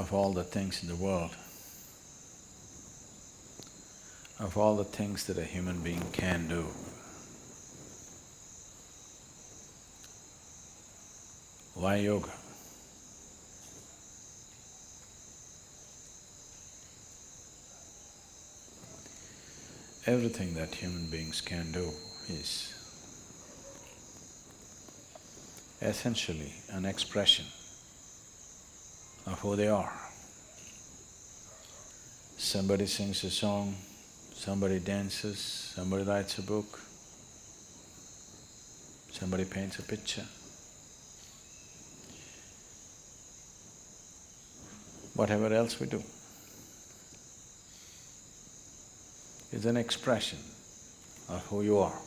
of all the things in the world, of all the things that a human being can do, why yoga? Everything that human beings can do is essentially an expression of who they are. Somebody sings a song, somebody dances, somebody writes a book, somebody paints a picture. Whatever else we do is an expression of who you are.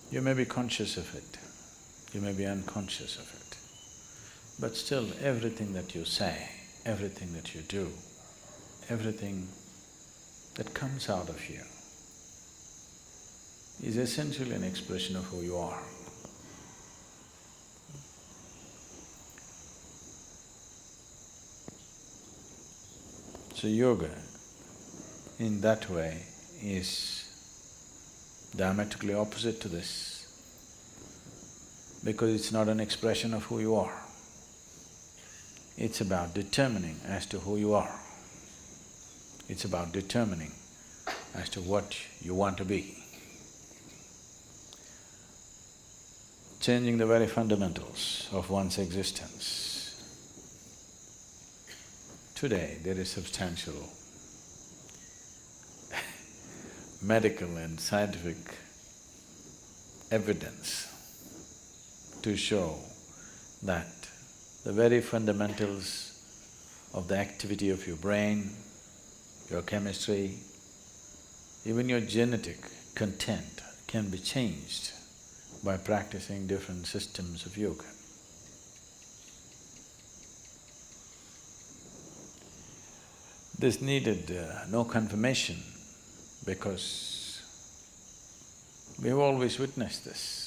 You may be conscious of it, you may be unconscious of it, but still everything that you say, everything that you do, everything that comes out of you is essentially an expression of who you are. So yoga, in that way, is diametrically opposite to this, because it's not an expression of who you are. It's about determining as to who you are. It's about determining as to what you want to be. Changing the very fundamentals of one's existence. Today, there is substantial medical and scientific evidence to show that the very fundamentals of the activity of your brain, your chemistry, even your genetic content can be changed by practicing different systems of yoga. This needed no confirmation because we've always witnessed this.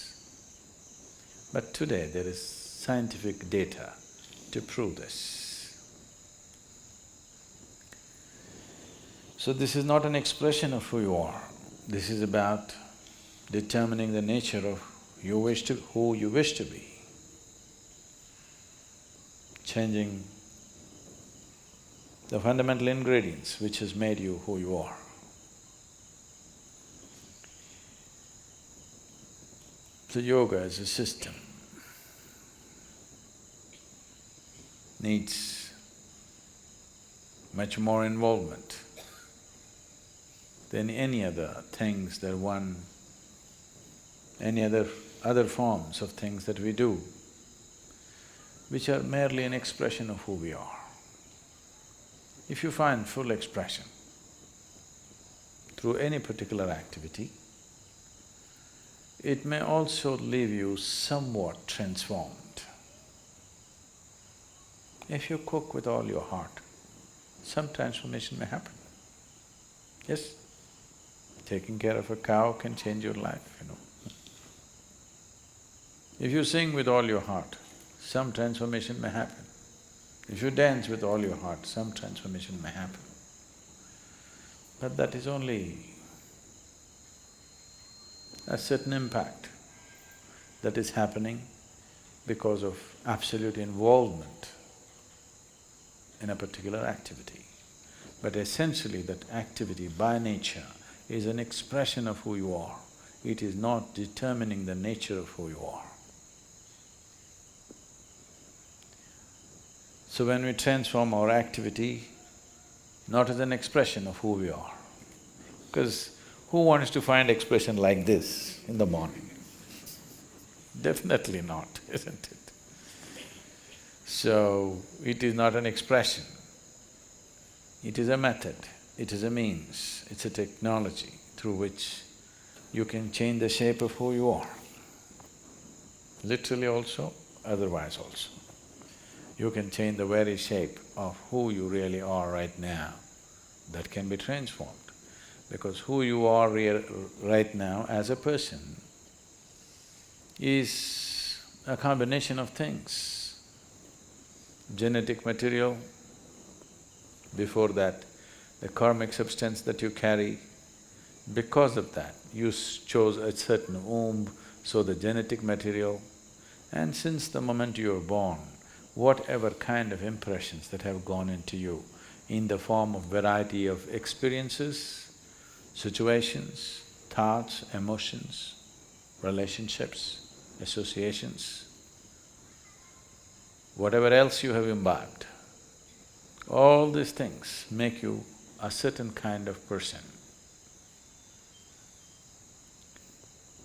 But today there is scientific data to prove this. So this is not an expression of who you are, this is about determining the nature of who you wish to be, changing the fundamental ingredients which has made you who you are. So yoga as a system needs much more involvement than any other things that any other forms of things that we do, which are merely an expression of who we are. If you find full expression through any particular activity, it may also leave you somewhat transformed. If you cook with all your heart, some transformation may happen. Yes, taking care of a cow can change your life, you know. If you sing with all your heart, some transformation may happen. If you dance with all your heart, some transformation may happen. But that is only a certain impact that is happening because of absolute involvement in a particular activity. But essentially that activity by nature is an expression of who you are. It is not determining the nature of who you are. So when we transform our activity, not as an expression of who we are, because who wants to find expression like this in the morning? Definitely not, isn't it? So, it is not an expression, it is a method, it is a means, it's a technology through which you can change the shape of who you are. Literally also, otherwise also. You can change the very shape of who you really are right now, that can be transformed. Because who you are right now as a person is a combination of things. genetic material, before that, the karmic substance that you carry. Because of that, you chose a certain womb, so the genetic material. And since the moment you were born, whatever kind of impressions that have gone into you in the form of variety of experiences, situations, thoughts, emotions, relationships, associations, whatever else you have imbibed, all these things make you a certain kind of person.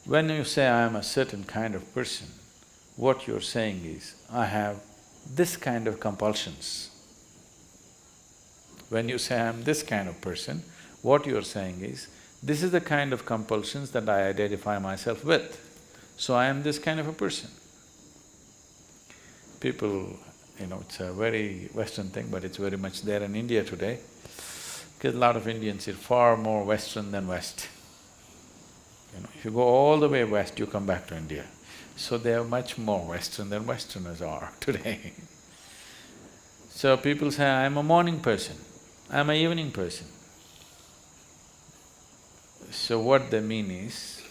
When you say, I am a certain kind of person, what you're saying is, I have this kind of compulsions. When you say, I am this kind of person, what you're saying is, this is the kind of compulsions that I identify myself with, so I am this kind of a person. People, it's a very Western thing, but it's very much there in India today, because a lot of Indians are far more Western than West. If you go all the way west, you come back to India. So they are much more Western than Westerners are today. So people say, I'm a morning person, I'm an evening person. So what they mean is,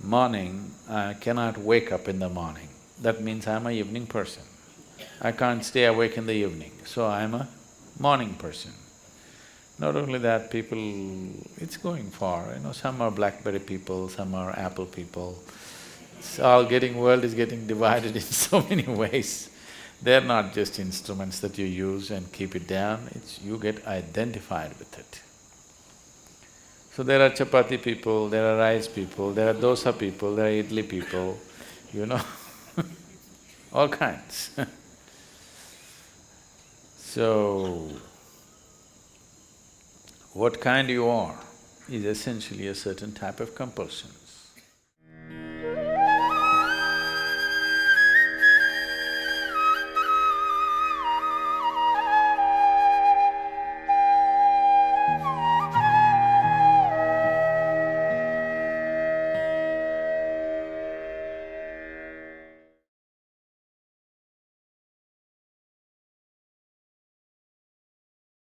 morning, I cannot wake up in the morning. That means I'm an evening person. I can't stay awake in the evening, so I'm a morning person. Not only that, people… it's going far, some are BlackBerry people, some are Apple people. World is getting divided in so many ways. They're not just instruments that you use and keep it down, you get identified with it. So there are chapati people, there are rice people, there are dosa people, there are idli people, all kinds. So, what kind you are is essentially a certain type of compulsion.